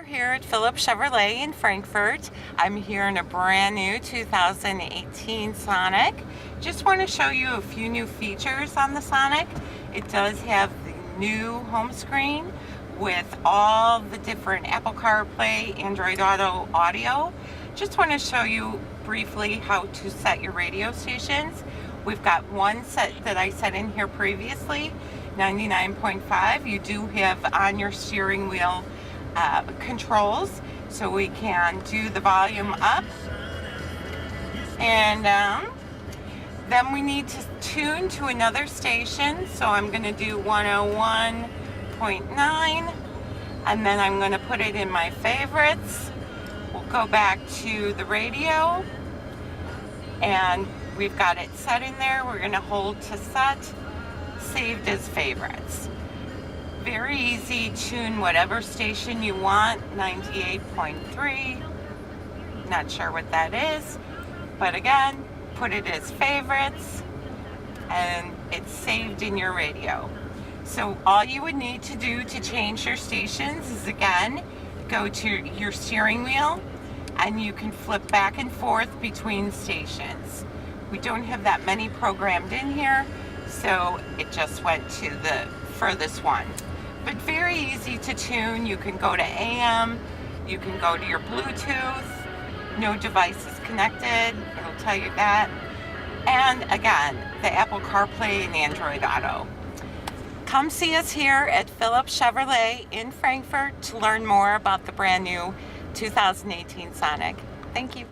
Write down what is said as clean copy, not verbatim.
here at Phillips Chevrolet in Frankfurt. I'm here in a brand new 2018 Sonic. Just want to show you a few new features on the Sonic. It does have the new home screen with all the different Apple CarPlay, Android Auto audio. Just want to show you briefly how to set your radio stations. We've got one set that I set in here previously, 99.5. You do have on your steering wheel controls, so we can do the volume up and down. Then we need to tune to another station, so I'm going to do 101.9, and then I'm going to put it in my favorites. We'll go back to the radio, and we've got it set in there. We're going to hold to set, saved as favorites. Very easy, tune whatever station you want. 98.3, not sure what that is, but again, put it as favorites and it's saved in your radio. So all you would need to do to change your stations is, again, go to your steering wheel and you can flip back and forth between stations. We don't have that many programmed in here, so it just went to the furthest one. But very easy to tune. You can go to AM, you can go to your Bluetooth, no devices connected, it'll tell you that. And again, the Apple CarPlay and Android Auto. Come see us here at Phillips Chevrolet in Frankfurt to learn more about the brand new 2018 Sonic. Thank you.